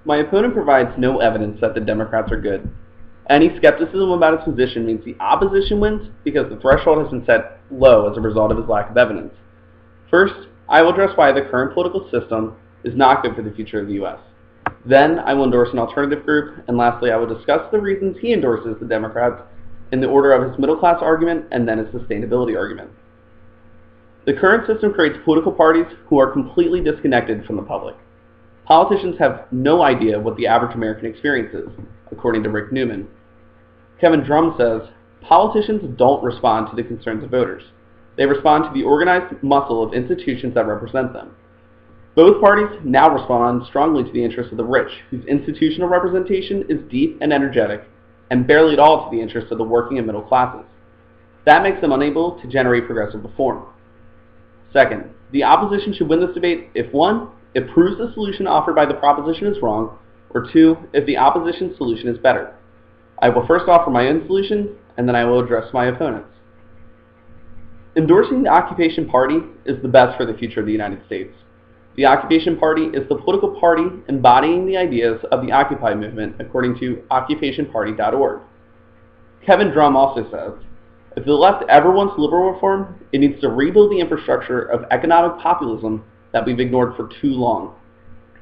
My opponent provides no evidence that the Democrats are good. Any skepticism about his position means the opposition wins because the threshold has been set low as a result of his lack of evidence. First, I will address why the current political system is not good for the future of the U.S. Then, I will endorse an alternative group, and lastly, I will discuss the reasons he endorses the Democrats in the order of his middle-class argument and then his sustainability argument. The current system creates political parties who are completely disconnected from the public. Politicians have no idea what the average American experience is, according to Rick Newman. Kevin Drum says, politicians don't respond to the concerns of voters. They respond to the organized muscle of institutions that represent them. Both parties now respond strongly to the interests of the rich, whose institutional representation is deep and energetic, and barely at all to the interests of the working and middle classes. That makes them unable to generate progressive reform. Second, the opposition should win this debate if 1, it proves the solution offered by the proposition is wrong, or 2, if the opposition's solution is better. I will first offer my own solution, and then I will address my opponents. Endorsing the Occupation Party is the best for the future of the United States. The Occupation Party is the political party embodying the ideas of the Occupy movement, according to occupationparty.org. Kevin Drum also says, if the left ever wants liberal reform, it needs to rebuild the infrastructure of economic populism that we've ignored for too long.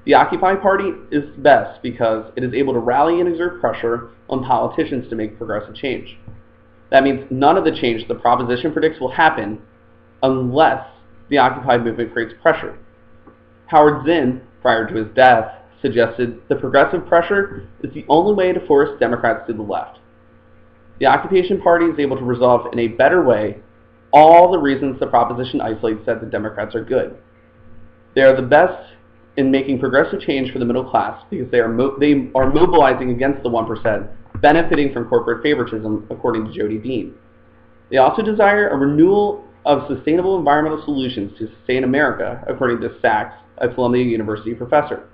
The Occupy Party is best because it is able to rally and exert pressure on politicians to make progressive change. That means none of the change the proposition predicts will happen unless the Occupy movement creates pressure. Howard Zinn, prior to his death, suggested the progressive pressure is the only way to force Democrats to the left. The Occupation Party is able to resolve in a better way all the reasons the proposition isolates that the Democrats are good. They are the best in making progressive change for the middle class because they are mobilizing against the 1%, benefiting from corporate favoritism, according to Jody Dean. They also desire a renewal of sustainable environmental solutions to sustain America, according to Sachs, a Columbia University professor.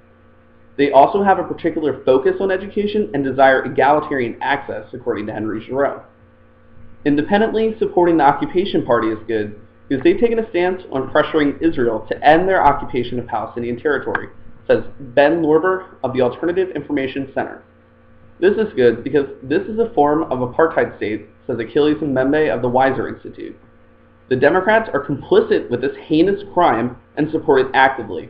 They also have a particular focus on education and desire egalitarian access, according to Henry Giroux. Independently, supporting the Occupation Party is good because they've taken a stance on pressuring Israel to end their occupation of Palestinian territory, says Ben Lorber of the Alternative Information Center. This is good because this is a form of apartheid state, says Achilles Mbembe of the Weiser Institute. The Democrats are complicit with this heinous crime and support it actively.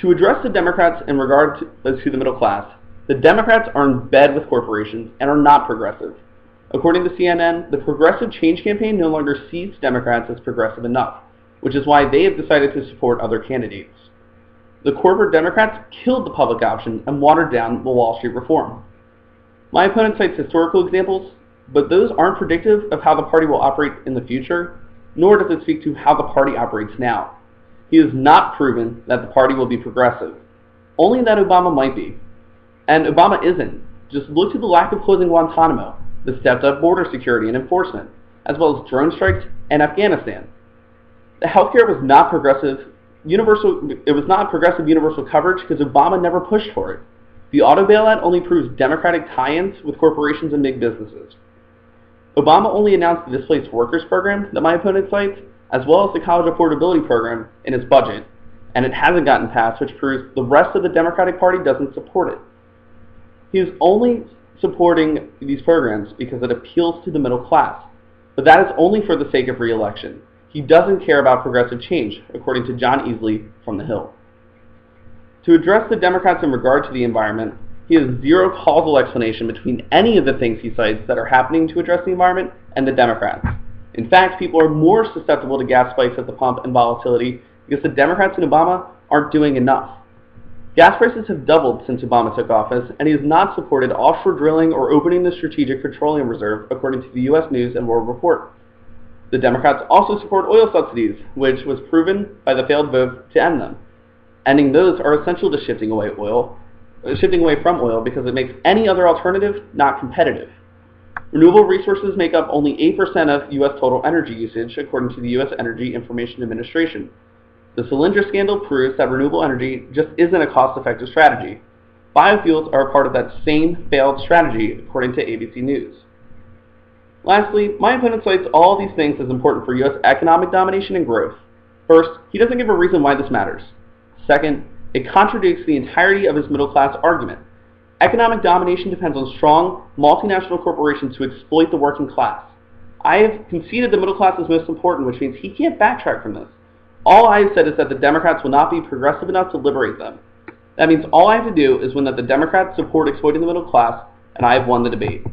To address the Democrats in regard to the middle class, the Democrats are in bed with corporations and are not progressive. According to CNN, the Progressive Change Campaign no longer sees Democrats as progressive enough, which is why they have decided to support other candidates. The corporate Democrats killed the public option and watered down the Wall Street reform. My opponent cites historical examples, but those aren't predictive of how the party will operate in the future, nor does it speak to how the party operates now. He has not proven that the party will be progressive, only that Obama might be. And Obama isn't. Just look to the lack of closing Guantanamo, the stepped-up border security and enforcement, as well as drone strikes and Afghanistan. The healthcare was not progressive universal coverage because Obama never pushed for it. The auto bailout only proves Democratic tie-ins with corporations and big businesses. Obama only announced the Displaced Workers Program that my opponent cites, as well as the College Affordability Program in his budget, and it hasn't gotten passed, which proves the rest of the Democratic Party doesn't support it. He is only supporting these programs because it appeals to the middle class, but that is only for the sake of re-election. He doesn't care about progressive change, according to John Easley from The Hill. To address the Democrats in regard to the environment, he has zero causal explanation between any of the things he cites that are happening to address the environment and the Democrats. In fact, people are more susceptible to gas spikes at the pump and volatility because the Democrats and Obama aren't doing enough. Gas prices have doubled since Obama took office, and he has not supported offshore drilling or opening the Strategic Petroleum Reserve, according to the U.S. News and World Report. The Democrats also support oil subsidies, which was proven by the failed vote to end them. Ending those are essential to shifting away from oil because it makes any other alternative not competitive. Renewable resources make up only 8% of U.S. total energy usage, according to the U.S. Energy Information Administration. The Solyndra scandal proves that renewable energy just isn't a cost-effective strategy. Biofuels are a part of that same failed strategy, according to ABC News. Lastly, my opponent cites all these things as important for U.S. economic domination and growth. First, he doesn't give a reason why this matters. Second, It contradicts the entirety of his middle class argument. Economic domination depends on strong, multinational corporations who exploit the working class. I have conceded the middle class is most important, which means he can't backtrack from this. All I have said is that the Democrats will not be progressive enough to liberate them. That means all I have to do is win that the Democrats support exploiting the middle class, and I have won the debate.